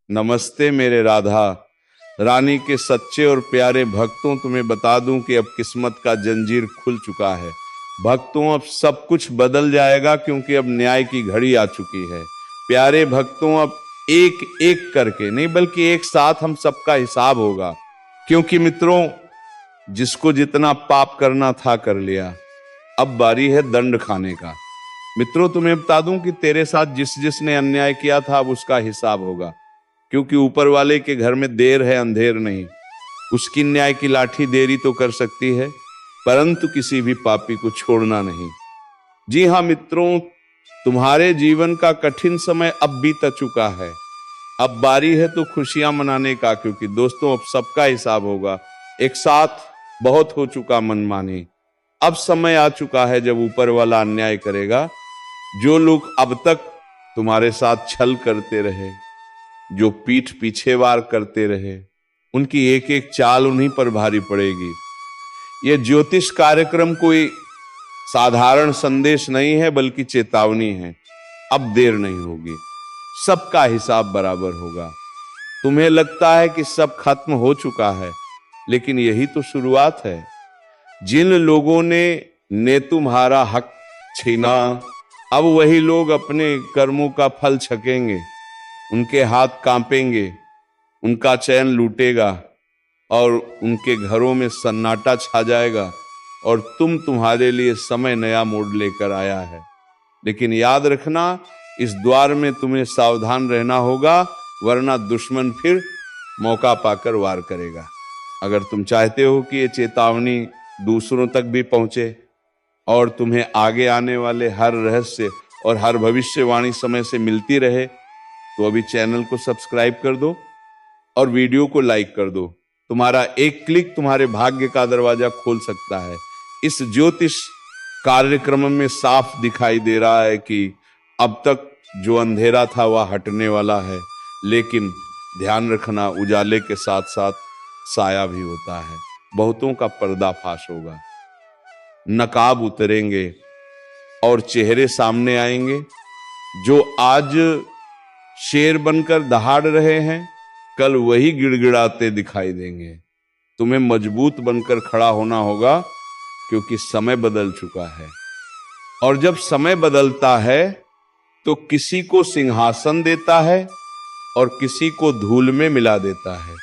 नमस्ते मेरे राधा रानी के सच्चे और प्यारे भक्तों, तुम्हें बता दूं कि अब किस्मत का जंजीर खुल चुका है। भक्तों, अब सब कुछ बदल जाएगा क्योंकि अब न्याय की घड़ी आ चुकी है। प्यारे भक्तों, अब एक एक करके नहीं बल्कि एक साथ हम सबका हिसाब होगा। क्योंकि मित्रों, जिसको जितना पाप करना था कर लिया, अब बारी है दंड खाने का। मित्रों, तुम्हें बता दूं कि तेरे साथ जिसने अन्याय किया था अब उसका हिसाब होगा। क्योंकि ऊपर वाले के घर में देर है अंधेर नहीं। उसकी न्याय की लाठी देरी तो कर सकती है, परंतु किसी भी पापी को छोड़ना नहीं। जी हाँ मित्रों, तुम्हारे जीवन का कठिन समय अब बीत चुका है। अब बारी है तो खुशियां मनाने का, क्योंकि दोस्तों अब सबका हिसाब होगा। एक साथ बहुत हो चुका मनमानी। अब समय आ चुका है जब ऊपर वाला अन्याय करेगा। जो लोग अब तक तुम्हारे साथ छल करते रहे, जो पीठ पीछे वार करते रहे, उनकी एक एक चाल उन्हीं पर भारी पड़ेगी। यह ज्योतिष कार्यक्रम कोई साधारण संदेश नहीं है बल्कि चेतावनी है। अब देर नहीं होगी, सबका हिसाब बराबर होगा। तुम्हें लगता है कि सब खत्म हो चुका है, लेकिन यही तो शुरुआत है। जिन लोगों ने तुम्हारा हक छीना, अब वही लोग अपने कर्मों का फल छकेंगे। उनके हाथ कांपेंगे, उनका चैन लूटेगा और उनके घरों में सन्नाटा छा जाएगा। और तुम्हारे लिए समय नया मोड़ लेकर आया है। लेकिन याद रखना, इस द्वार में तुम्हें सावधान रहना होगा, वरना दुश्मन फिर मौका पाकर वार करेगा। अगर तुम चाहते हो कि ये चेतावनी दूसरों तक भी पहुंचे और तुम्हें आगे आने वाले हर रहस्य और हर भविष्यवाणी समय से मिलती रहे, तो अभी चैनल को सब्सक्राइब कर दो और वीडियो को लाइक कर दो। तुम्हारा एक क्लिक तुम्हारे भाग्य का दरवाजा खोल सकता है। इस ज्योतिष कार्यक्रम में साफ दिखाई दे रहा है कि अब तक जो अंधेरा था वह हटने वाला है। लेकिन ध्यान रखना, उजाले के साथ साथ साया भी होता है। बहुतों का पर्दाफाश होगा, नकाब उतरेंगे और चेहरे सामने आएंगे। जो आज शेर बनकर दहाड़ रहे हैं, कल वही गिड़गिड़ाते दिखाई देंगे। तुम्हें मजबूत बनकर खड़ा होना होगा, क्योंकि समय बदल चुका है। और जब समय बदलता है तो किसी को सिंहासन देता है और किसी को धूल में मिला देता है।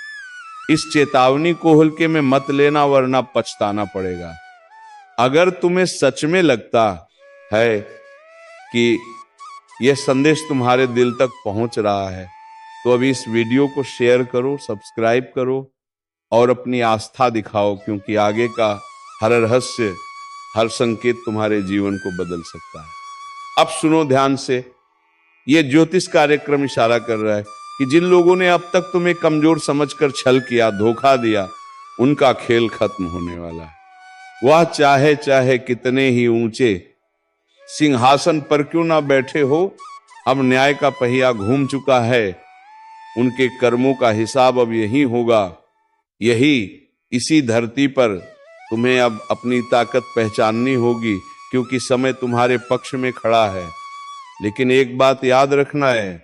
इस चेतावनी को हल्के में मत लेना, वरना पछताना पड़ेगा। अगर तुम्हें सच में लगता है कि यह संदेश तुम्हारे दिल तक पहुंच रहा है, तो अभी इस वीडियो को शेयर करो, सब्सक्राइब करो और अपनी आस्था दिखाओ। क्योंकि आगे का हर रहस्य, हर संकेत तुम्हारे जीवन को बदल सकता है। अब सुनो ध्यान से, यह ज्योतिष कार्यक्रम इशारा कर रहा है कि जिन लोगों ने अब तक तुम्हें कमजोर समझकर छल किया, धोखा दिया, उनका खेल खत्म होने वाला है। वह चाहे चाहे कितने ही ऊंचे सिंहासन पर क्यों ना बैठे हो, अब न्याय का पहिया घूम चुका है। उनके कर्मों का हिसाब अब यही होगा। इसी धरती पर तुम्हें अब अपनी ताकत पहचाननी होगी, क्योंकि समय तुम्हारे पक्ष में खड़ा है। लेकिन एक बात याद रखना है,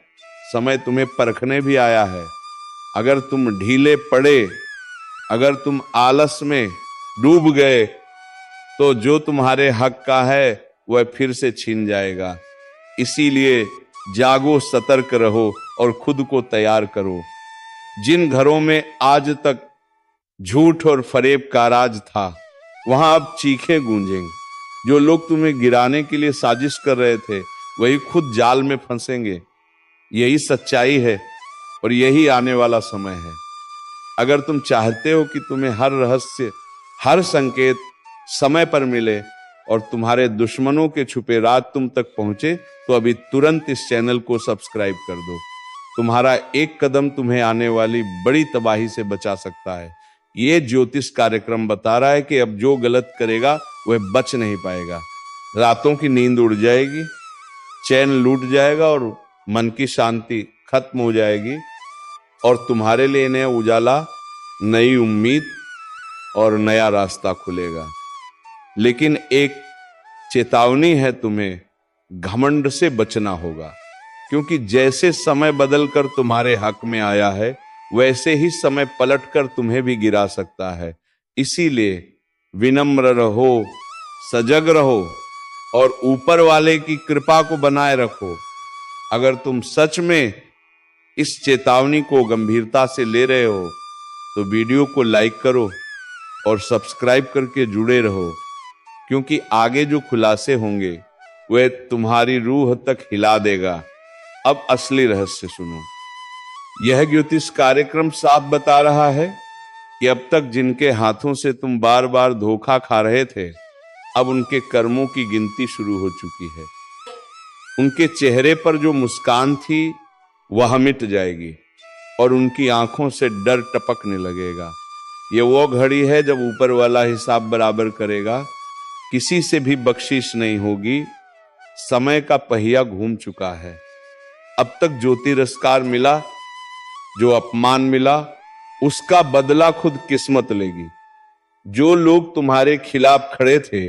समय तुम्हें परखने भी आया है। अगर तुम ढीले पड़े, अगर तुम आलस में डूब गए, तो जो तुम्हारे हक का है वह फिर से छीन जाएगा। इसीलिए जागो, सतर्क रहो और खुद को तैयार करो। जिन घरों में आज तक झूठ और फरेब का राज था, वहां अब चीखें गूंजेंगी। जो लोग तुम्हें गिराने के लिए साजिश कर रहे थे, वही खुद जाल में फंसेंगे। यही सच्चाई है और यही आने वाला समय है। अगर तुम चाहते हो कि तुम्हें हर रहस्य, हर संकेत समय पर मिले और तुम्हारे दुश्मनों के छुपे राज तुम तक पहुंचे, तो अभी तुरंत इस चैनल को सब्सक्राइब कर दो। तुम्हारा एक कदम तुम्हें आने वाली बड़ी तबाही से बचा सकता है। ये ज्योतिष कार्यक्रम बता रहा है कि अब जो गलत करेगा वह बच नहीं पाएगा। रातों की नींद उड़ जाएगी, चैन लूट जाएगा और मन की शांति खत्म हो जाएगी। और तुम्हारे लिए नया उजाला, नई उम्मीद और नया रास्ता खुलेगा। लेकिन एक चेतावनी है, तुम्हें घमंड से बचना होगा। क्योंकि जैसे समय बदलकर तुम्हारे हक में आया है वैसे ही समय पलटकर तुम्हें भी गिरा सकता है। इसीलिए विनम्र रहो, सजग रहो और ऊपर वाले की कृपा को बनाए रखो। अगर तुम सच में इस चेतावनी को गंभीरता से ले रहे हो तो वीडियो को लाइक करो और सब्सक्राइब करके जुड़े रहो, क्योंकि आगे जो खुलासे होंगे वह तुम्हारी रूह तक हिला देगा। अब असली रहस्य सुनो। यह ज्योतिष कार्यक्रम साफ बता रहा है कि अब तक जिनके हाथों से तुम बार बार धोखा खा रहे थे, अब उनके कर्मों की गिनती शुरू हो चुकी है। उनके चेहरे पर जो मुस्कान थी वह मिट जाएगी और उनकी आंखों से डर टपकने लगेगा। ये वो घड़ी है जब ऊपर वाला हिसाब बराबर करेगा। किसी से भी बख्शिश नहीं होगी। समय का पहिया घूम चुका है। अब तक जो तिरस्कार मिला, जो अपमान मिला, उसका बदला खुद किस्मत लेगी। जो लोग तुम्हारे खिलाफ खड़े थे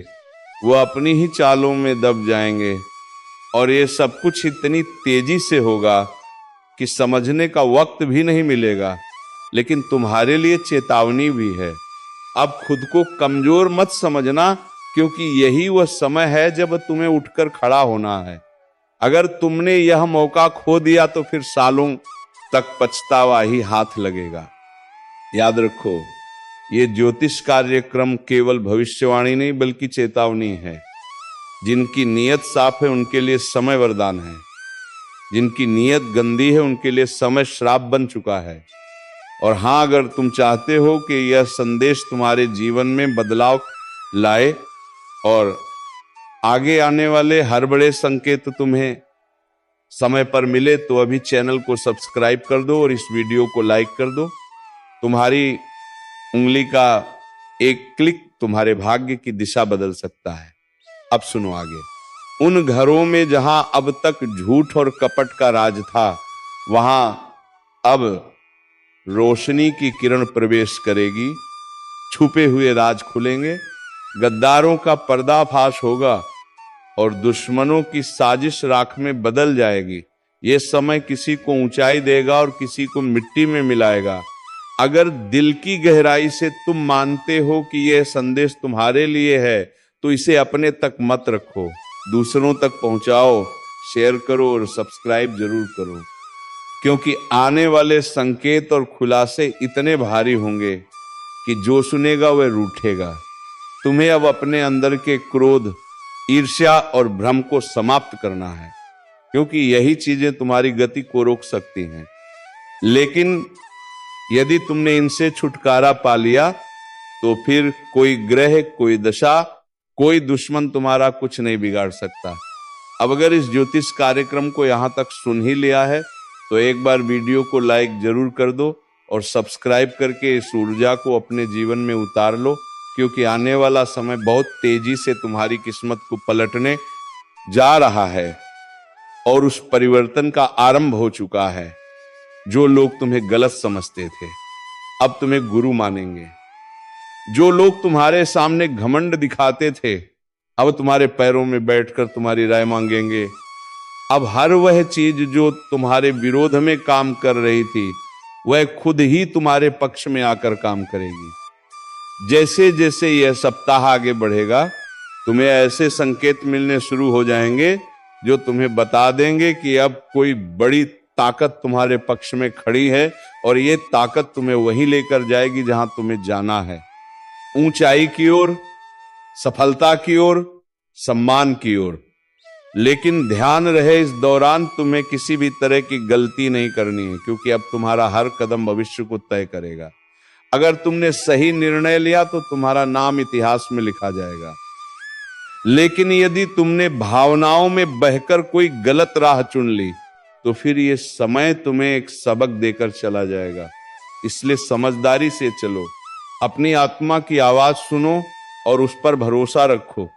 वो अपनी ही चालों में दब जाएंगे और ये सब कुछ इतनी तेजी से होगा कि समझने का वक्त भी नहीं मिलेगा। लेकिन तुम्हारे लिए चेतावनी भी है। अब खुद को कमजोर मत समझना, क्योंकि यही वह समय है जब तुम्हें उठकर खड़ा होना है। अगर तुमने यह मौका खो दिया तो फिर सालों तक पछतावा ही हाथ लगेगा। याद रखो, ये ज्योतिष कार्यक्रम केवल भविष्यवाणी नहीं बल्कि चेतावनी है। जिनकी नीयत साफ है उनके लिए समय वरदान है। जिनकी नीयत गंदी है उनके लिए समय श्राप बन चुका है। और हाँ, अगर तुम चाहते हो कि यह संदेश तुम्हारे जीवन में बदलाव लाए और आगे आने वाले हर बड़े संकेत तुम्हें समय पर मिले, तो अभी चैनल को सब्सक्राइब कर दो और इस वीडियो को लाइक कर दो। तुम्हारी उंगली का एक क्लिक तुम्हारे भाग्य की दिशा बदल सकता है। अब सुनो आगे। उन घरों में जहां अब तक झूठ और कपट का राज था, वहां अब रोशनी की किरण प्रवेश करेगी। छुपे हुए राज खुलेंगे, गद्दारों का पर्दाफाश होगा और दुश्मनों की साजिश राख में बदल जाएगी। ये समय किसी को ऊंचाई देगा और किसी को मिट्टी में मिलाएगा। अगर दिल की गहराई से तुम मानते हो कि यह संदेश तुम्हारे लिए है तो इसे अपने तक मत रखो, दूसरों तक पहुंचाओ, शेयर करो और सब्सक्राइब जरूर करो, क्योंकि आने वाले संकेत और खुलासे इतने भारी होंगे कि जो सुनेगा वह रूठेगा। तुम्हें अब अपने अंदर के क्रोध, ईर्ष्या और भ्रम को समाप्त करना है, क्योंकि यही चीजें तुम्हारी गति को रोक सकती हैं। लेकिन यदि तुमने इनसे छुटकारा पा लिया तो फिर कोई ग्रह, कोई दशा, कोई दुश्मन तुम्हारा कुछ नहीं बिगाड़ सकता। अब अगर इस ज्योतिष कार्यक्रम को यहां तक सुन ही लिया है तो एक बार वीडियो को लाइक जरूर कर दो और सब्सक्राइब करके इस ऊर्जा को अपने जीवन में उतार लो, क्योंकि आने वाला समय बहुत तेजी से तुम्हारी किस्मत को पलटने जा रहा है और उस परिवर्तन का आरंभ हो चुका है। जो लोग तुम्हें गलत समझते थे अब तुम्हें गुरु मानेंगे। जो लोग तुम्हारे सामने घमंड दिखाते थे अब तुम्हारे पैरों में बैठकर तुम्हारी राय मांगेंगे। अब हर वह चीज जो तुम्हारे विरोध में काम कर रही थी वह खुद ही तुम्हारे पक्ष में आकर काम करेगी। जैसे जैसे यह सप्ताह आगे बढ़ेगा तुम्हें ऐसे संकेत मिलने शुरू हो जाएंगे जो तुम्हें बता देंगे कि अब कोई बड़ी ताकत तुम्हारे पक्ष में खड़ी है और ये ताकत तुम्हें वहीं लेकर जाएगी जहां तुम्हें जाना है, ऊंचाई की ओर, सफलता की ओर, सम्मान की ओर। लेकिन ध्यान रहे, इस दौरान तुम्हें किसी भी तरह की गलती नहीं करनी है, क्योंकि अब तुम्हारा हर कदम भविष्य को तय करेगा। अगर तुमने सही निर्णय लिया तो तुम्हारा नाम इतिहास में लिखा जाएगा। लेकिन यदि तुमने भावनाओं में बहकर कोई गलत राह चुन ली तो फिर यह समय तुम्हें एक सबक देकर चला जाएगा। इसलिए समझदारी से चलो, अपनी आत्मा की आवाज सुनो और उस पर भरोसा रखो।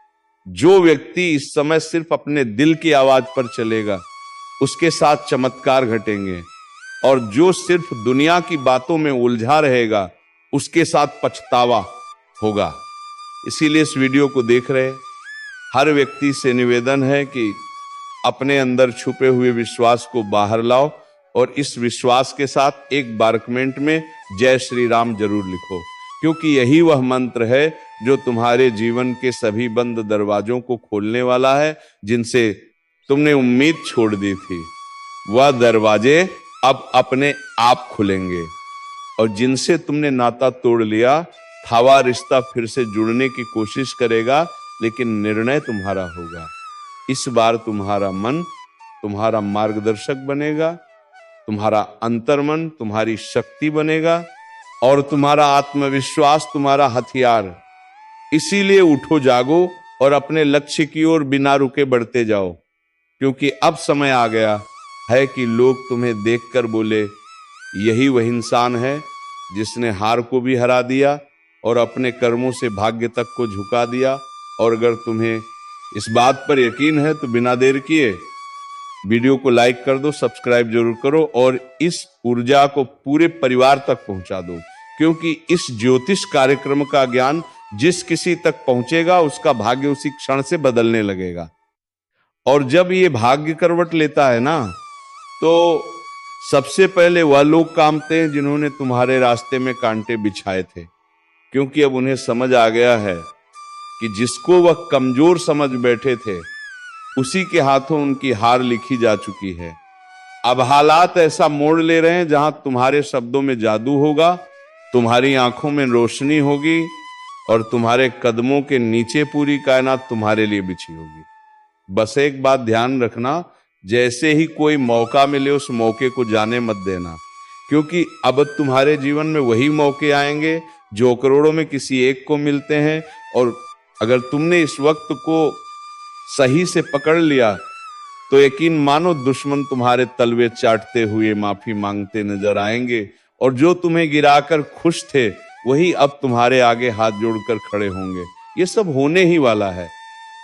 जो व्यक्ति इस समय सिर्फ अपने दिल की आवाज पर चलेगा उसके साथ चमत्कार घटेंगे, और जो सिर्फ दुनिया की बातों में उलझा रहेगा उसके साथ पछतावा होगा। इसीलिए इस वीडियो को देख रहे हर व्यक्ति से निवेदन है कि अपने अंदर छुपे हुए विश्वास को बाहर लाओ और इस विश्वास के साथ एक बार कमेंट में जय श्री राम जरूर लिखो, क्योंकि यही वह मंत्र है जो तुम्हारे जीवन के सभी बंद दरवाजों को खोलने वाला है, जिनसे तुमने उम्मीद छोड़ दी थी। वह दरवाजे अब अपने आप खुलेंगे और जिनसे तुमने नाता तोड़ लिया था वह रिश्ता फिर से जुड़ने की कोशिश करेगा, लेकिन निर्णय तुम्हारा होगा। इस बार तुम्हारा मन तुम्हारा मार्गदर्शक बनेगा, तुम्हारा अंतर्मन तुम्हारी शक्ति बनेगा और तुम्हारा आत्मविश्वास तुम्हारा हथियार। इसीलिए उठो, जागो और अपने लक्ष्य की ओर बिना रुके बढ़ते जाओ, क्योंकि अब समय आ गया है कि लोग तुम्हें देखकर बोले, यही वह इंसान है जिसने हार को भी हरा दिया और अपने कर्मों से भाग्य तक को झुका दिया। और अगर तुम्हें इस बात पर यकीन है तो बिना देर किए वीडियो को लाइक कर दो, सब्सक्राइब जरूर करो और इस ऊर्जा को पूरे परिवार तक पहुंचा दो, क्योंकि इस ज्योतिष कार्यक्रम का ज्ञान जिस किसी तक पहुंचेगा उसका भाग्य उसी क्षण से बदलने लगेगा। और जब ये भाग्य करवट लेता है ना, तो सबसे पहले वह लोग कामते हैं जिन्होंने तुम्हारे रास्ते में कांटे बिछाए थे, क्योंकि अब उन्हें समझ आ गया है कि जिसको वह कमजोर समझ बैठे थे उसी के हाथों उनकी हार लिखी जा चुकी है। अब हालात ऐसा मोड़ ले रहे हैं जहां तुम्हारे शब्दों में जादू होगा, तुम्हारी आंखों में रोशनी होगी और तुम्हारे कदमों के नीचे पूरी कायनात तुम्हारे लिए बिछी होगी। बस एक बात ध्यान रखना, जैसे ही कोई मौका मिले उस मौके को जाने मत देना, क्योंकि अब तुम्हारे जीवन में वही मौके आएंगे जो करोड़ों में किसी एक को मिलते हैं। और अगर तुमने इस वक्त को सही से पकड़ लिया तो यकीन मानो दुश्मन तुम्हारे तलवे चाटते हुए माफी मांगते नजर आएंगे, और जो तुम्हें गिराकर खुश थे वही अब तुम्हारे आगे हाथ जोड़कर खड़े होंगे। ये सब होने ही वाला है,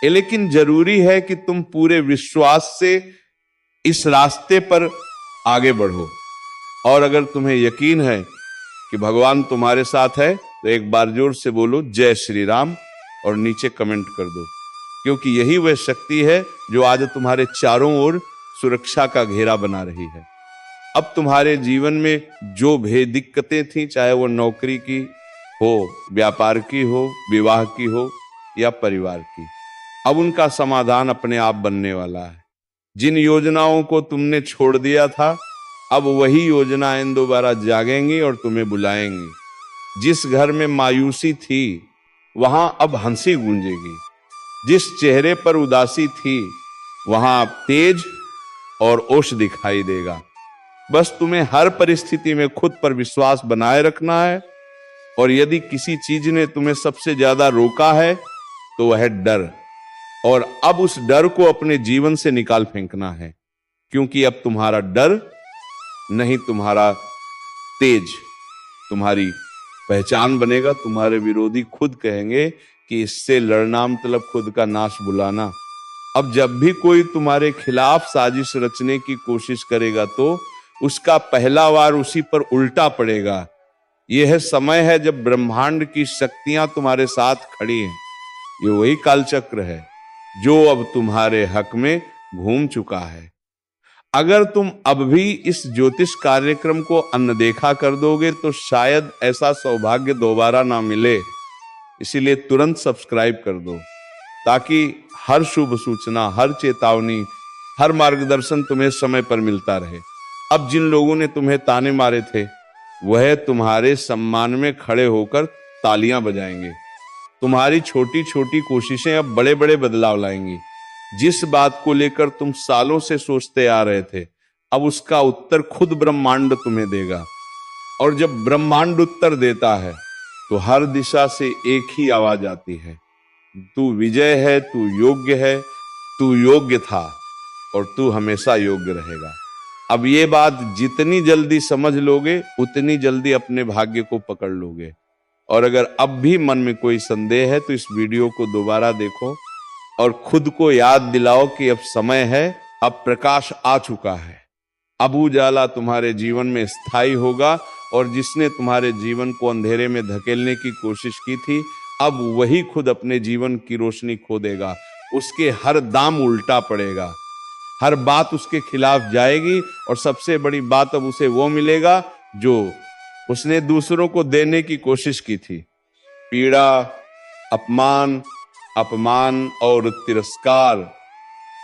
लेकिन जरूरी है कि तुम पूरे विश्वास से इस रास्ते पर आगे बढ़ो। और अगर तुम्हें यकीन है कि भगवान तुम्हारे साथ है तो एक बार जोर से बोलो जय श्री राम और नीचे कमेंट कर दो, क्योंकि यही वह शक्ति है जो आज तुम्हारे चारों ओर सुरक्षा का घेरा बना रही है। अब तुम्हारे जीवन में जो भी दिक्कतें थी, चाहे वो नौकरी की हो, व्यापार की हो, विवाह की हो या परिवार की, अब उनका समाधान अपने आप बनने वाला है। जिन योजनाओं को तुमने छोड़ दिया था, अब वही योजनाएं दोबारा जागेंगी और तुम्हें बुलाएंगी। जिस घर में मायूसी थी वहां अब हंसी गूंजेगी, जिस चेहरे पर उदासी थी वहां अब तेज और ओश दिखाई देगा। बस तुम्हें हर परिस्थिति में खुद पर विश्वास बनाए रखना है, और यदि किसी चीज ने तुम्हें सबसे ज्यादा रोका है तो वह है डर, और अब उस डर को अपने जीवन से निकाल फेंकना है, क्योंकि अब तुम्हारा डर नहीं, तुम्हारा तेज तुम्हारी पहचान बनेगा। तुम्हारे विरोधी खुद कहेंगे कि इससे लड़ना मतलब खुद का नाश बुलाना। अब जब भी कोई तुम्हारे खिलाफ साजिश रचने की कोशिश करेगा तो उसका पहला वार उसी पर उल्टा पड़ेगा। यह समय है जब ब्रह्मांड की शक्तियां तुम्हारे साथ खड़ी हैं। ये वही कालचक्र है जो अब तुम्हारे हक में घूम चुका है। अगर तुम अब भी इस ज्योतिष कार्यक्रम को अनदेखा कर दोगे तो शायद ऐसा सौभाग्य दोबारा ना मिले। इसीलिए तुरंत सब्सक्राइब कर दो, ताकि हर शुभ सूचना, हर चेतावनी, हर मार्गदर्शन तुम्हें समय पर मिलता रहे। अब जिन लोगों ने तुम्हें ताने मारे थे वह तुम्हारे सम्मान में खड़े होकर तालियां बजाएंगे। तुम्हारी छोटी छोटी कोशिशें अब बड़े बड़े बदलाव लाएंगी। जिस बात को लेकर तुम सालों से सोचते आ रहे थे, अब उसका उत्तर खुद ब्रह्मांड तुम्हें देगा। और जब ब्रह्मांड उत्तर देता है तो हर दिशा से एक ही आवाज आती है, तू विजय है, तू योग्य है, तू योग्य था और तू हमेशा योग्य रहेगा। अब ये बात जितनी जल्दी समझ लोगे उतनी जल्दी अपने भाग्य को पकड़ लोगे। और अगर अब भी मन में कोई संदेह है तो इस वीडियो को दोबारा देखो और खुद को याद दिलाओ कि अब समय है, अब प्रकाश आ चुका है। अब उजाला तुम्हारे जीवन में स्थायी होगा, और जिसने तुम्हारे जीवन को अंधेरे में धकेलने की कोशिश की थी अब वही खुद अपने जीवन की रोशनी खो देगा। उसके हर दाम उल्टा पड़ेगा। हर बात उसके खिलाफ जाएगी और सबसे बड़ी बात अब उसे वो मिलेगा जो उसने दूसरों को देने की कोशिश की थी। पीड़ा, अपमान, अपमान और तिरस्कार,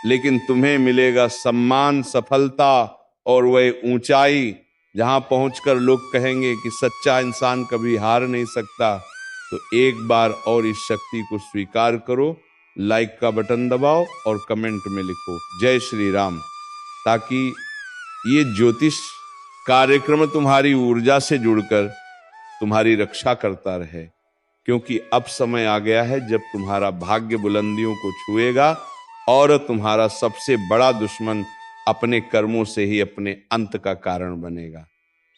लेकिन तुम्हें मिलेगा सम्मान, सफलता और वह ऊंचाई जहां पहुंचकर लोग कहेंगे कि सच्चा इंसान कभी हार नहीं सकता। तो एक बार और इस शक्ति को स्वीकार करो, लाइक का बटन दबाओ और कमेंट में लिखो जय श्री राम, ताकि ये ज्योतिष कार्यक्रम तुम्हारी ऊर्जा से जुड़कर तुम्हारी रक्षा करता रहे। क्योंकि अब समय आ गया है जब तुम्हारा भाग्य बुलंदियों को छुएगा और तुम्हारा सबसे बड़ा दुश्मन अपने कर्मों से ही अपने अंत का कारण बनेगा।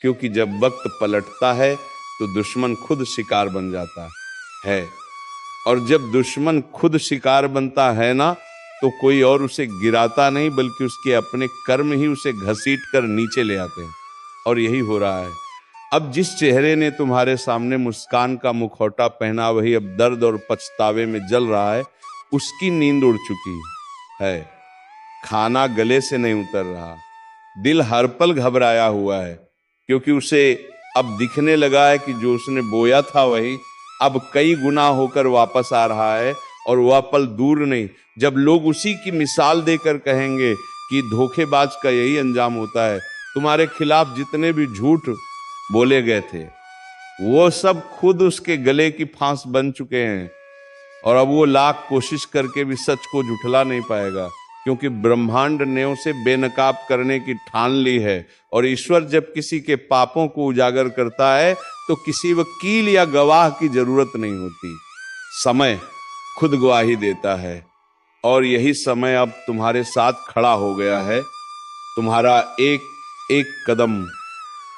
क्योंकि जब वक्त पलटता है तो दुश्मन खुद शिकार बन जाता है, और जब दुश्मन खुद शिकार बनता है ना, तो कोई और उसे गिराता नहीं बल्कि उसके अपने कर्म ही उसे घसीट कर नीचे ले आते हैं। और यही हो रहा है। अब जिस चेहरे ने तुम्हारे सामने मुस्कान का मुखौटा पहना, वही अब दर्द और पछतावे में जल रहा है। उसकी नींद उड़ चुकी है, खाना गले से नहीं उतर रहा, दिल हर पल घबराया हुआ है, क्योंकि उसे अब दिखने लगा है कि जो उसने बोया था वही अब कई गुना होकर वापस आ रहा है। और वह पल दूर नहीं जब लोग उसी की मिसाल देकर कहेंगे कि धोखेबाज का यही अंजाम होता है। तुम्हारे खिलाफ जितने भी झूठ बोले गए थे वो सब खुद उसके गले की फांस बन चुके हैं, और अब वो लाख कोशिश करके भी सच को झुठला नहीं पाएगा, क्योंकि ब्रह्मांड ने उसे बेनकाब करने की ठान ली है। और ईश्वर जब किसी के पापों को उजागर करता है तो किसी वकील या गवाह की जरूरत नहीं होती, समय खुद गवाही देता है। और यही समय अब तुम्हारे साथ खड़ा हो गया है। तुम्हारा एक एक कदम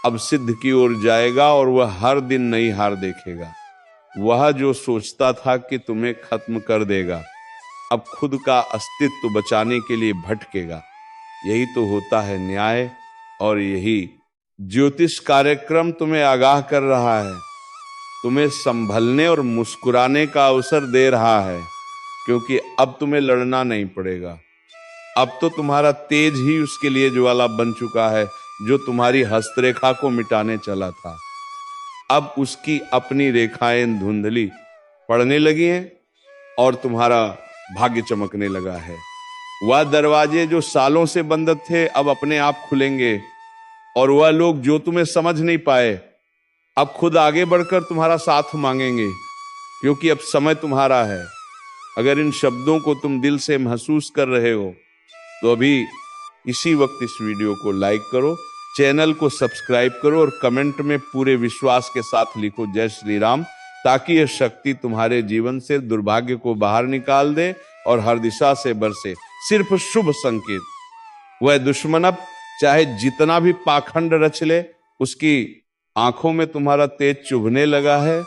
अब सिद्ध की ओर जाएगा और वह हर दिन नई हार देखेगा। वह जो सोचता था कि तुम्हें खत्म कर देगा, अब खुद का अस्तित्व बचाने के लिए भटकेगा। यही तो होता है न्याय, और यही ज्योतिष कार्यक्रम तुम्हें आगाह कर रहा है, तुम्हें संभलने और मुस्कुराने का अवसर दे रहा है। क्योंकि अब तुम्हें लड़ना नहीं पड़ेगा, अब तो तुम्हारा तेज ही उसके लिए ज्वाला बन चुका है जो तुम्हारी हस्तरेखा को मिटाने चला था। अब उसकी अपनी रेखाएं धुंधली पड़ने लगी हैं और तुम्हारा भाग्य चमकने लगा है। वह दरवाजे जो सालों से बंद थे अब अपने आप खुलेंगे, और वह लोग जो तुम्हें समझ नहीं पाए अब खुद आगे बढ़कर तुम्हारा साथ मांगेंगे, क्योंकि अब समय तुम्हारा है। अगर इन शब्दों को तुम दिल से महसूस कर रहे हो तो अभी इसी वक्त इस वीडियो को लाइक करो, चैनल को सब्सक्राइब करो और कमेंट में पूरे विश्वास के साथ लिखो जय श्री राम, ताकि यह शक्ति तुम्हारे जीवन से दुर्भाग्य को बाहर निकाल दे और हर दिशा से बरसे सिर्फ शुभ संकेत। वह दुश्मन अब चाहे जितना भी पाखंड रच ले, उसकी आंखों में तुम्हारा तेज चुभने लगा है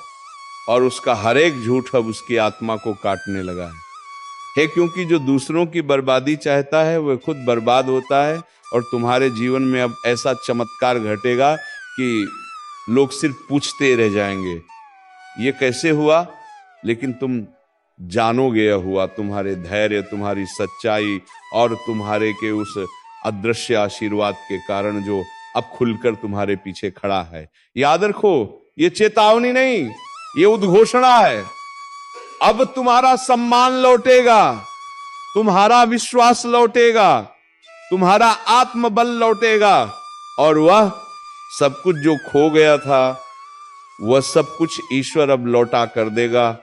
और उसका हर एक झूठ अब उसकी आत्मा को काटने लगा है। क्योंकि जो दूसरों की बर्बादी चाहता है वह खुद बर्बाद होता है, और तुम्हारे जीवन में अब ऐसा चमत्कार घटेगा कि लोग सिर्फ पूछते रह जाएंगे ये कैसे हुआ, लेकिन तुम जानोगे यह हुआ तुम्हारे धैर्य, तुम्हारी सच्चाई और तुम्हारे के उस अदृश्य आशीर्वाद के कारण जो अब खुलकर तुम्हारे पीछे खड़ा है। याद रखो, ये चेतावनी नहीं, ये उद्घोषणा है। अब तुम्हारा सम्मान लौटेगा, तुम्हारा विश्वास लौटेगा, तुम्हारा आत्मबल लौटेगा, और वह सब कुछ जो खो गया था वह सब कुछ ईश्वर अब लौटा कर देगा,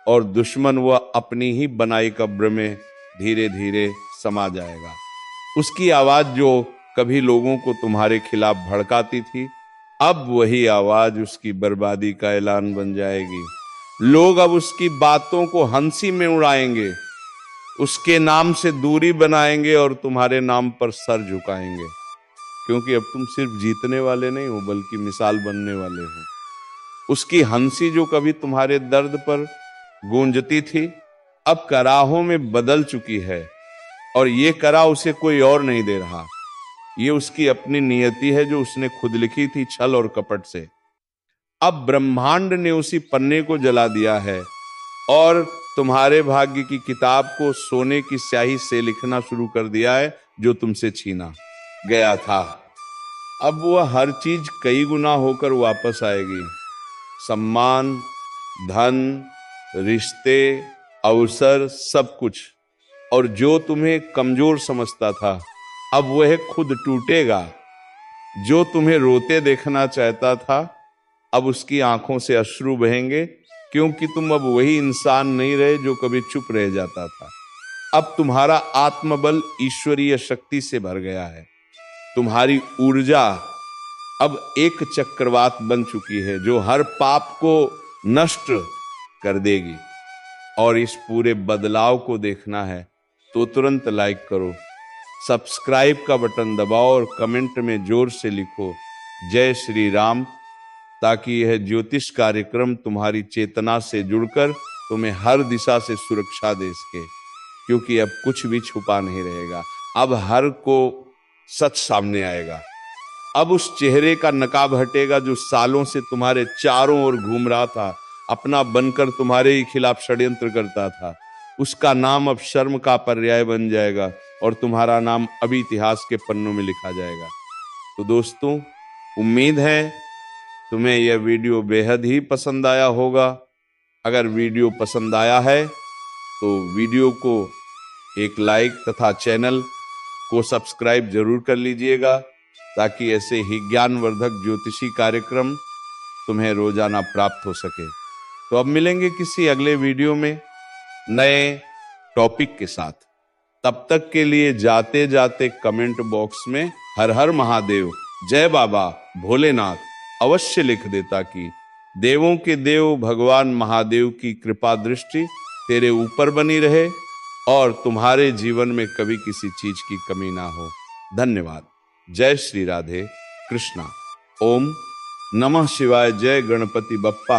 और दुश्मन वह अपनी ही बनाई कब्र में धीरे धीरे समा जाएगा। उसकी आवाज जो कभी लोगों को तुम्हारे खिलाफ भड़काती थी, अब वही आवाज उसकी बर्बादी का ऐलान बन जाएगी। लोग अब उसकी बातों को हंसी में उड़ाएंगे, उसके नाम से दूरी बनाएंगे और तुम्हारे नाम पर सर झुकाएंगे, क्योंकि अब तुम सिर्फ जीतने वाले नहीं हो बल्कि मिसाल बनने वाले हो। उसकी हंसी जो कभी तुम्हारे दर्द पर गूंजती थी अब कराहों में बदल चुकी है, और ये करा उसे कोई और नहीं दे रहा, ये उसकी अपनी नियति है जो उसने खुद लिखी थी छल और कपट से। अब ब्रह्मांड ने उसी पन्ने को जला दिया है और तुम्हारे भाग्य की किताब को सोने की स्याही से लिखना शुरू कर दिया है, जो तुमसे छीना गया था। अब वह हर चीज कई गुना होकर वापस आएगी। सम्मान, धन, रिश्ते, अवसर, सब कुछ। और जो तुम्हें कमजोर समझता था अब वह खुद टूटेगा। जो तुम्हें रोते देखना चाहता था अब उसकी आंखों से अश्रु बहेंगे, क्योंकि तुम अब वही इंसान नहीं रहे जो कभी चुप रह जाता था। अब तुम्हारा आत्मबल ईश्वरीय शक्ति से भर गया है। तुम्हारी ऊर्जा अब एक चक्रवात बन चुकी है जो हर पाप को नष्ट कर देगी। और इस पूरे बदलाव को देखना है तो तुरंत लाइक करो, सब्सक्राइब का बटन दबाओ और कमेंट में जोर से लिखो जय श्री राम, ताकि यह ज्योतिष कार्यक्रम तुम्हारी चेतना से जुड़कर तुम्हें हर दिशा से सुरक्षा दे सके। क्योंकि अब कुछ भी छुपा नहीं रहेगा, अब हर को सच सामने आएगा। अब उस चेहरे का नकाब हटेगा जो सालों से तुम्हारे चारों ओर घूम रहा था, अपना बनकर तुम्हारे ही खिलाफ षड्यंत्र करता था। उसका नाम अब शर्म का पर्याय बन जाएगा और तुम्हारा नाम अभी इतिहास के पन्नों में लिखा जाएगा। तो दोस्तों, उम्मीद है तुम्हें यह वीडियो बेहद ही पसंद आया होगा। अगर वीडियो पसंद आया है तो वीडियो को एक लाइक तथा चैनल को सब्सक्राइब जरूर कर लीजिएगा, ताकि ऐसे ही ज्ञानवर्धक ज्योतिषी कार्यक्रम तुम्हें रोजाना प्राप्त हो सके। तो अब मिलेंगे किसी अगले वीडियो में नए टॉपिक के साथ। तब तक के लिए जाते जाते कमेंट बॉक्स में हर हर महादेव, जय बाबा भोलेनाथ अवश्य लिख दे, ताकि देवों के देव भगवान महादेव की कृपा दृष्टि तेरे ऊपर बनी रहे और तुम्हारे जीवन में कभी किसी चीज की कमी ना हो। धन्यवाद। जय श्री राधे कृष्णा। ओम नमः शिवाय। जय गणपति बप्पा।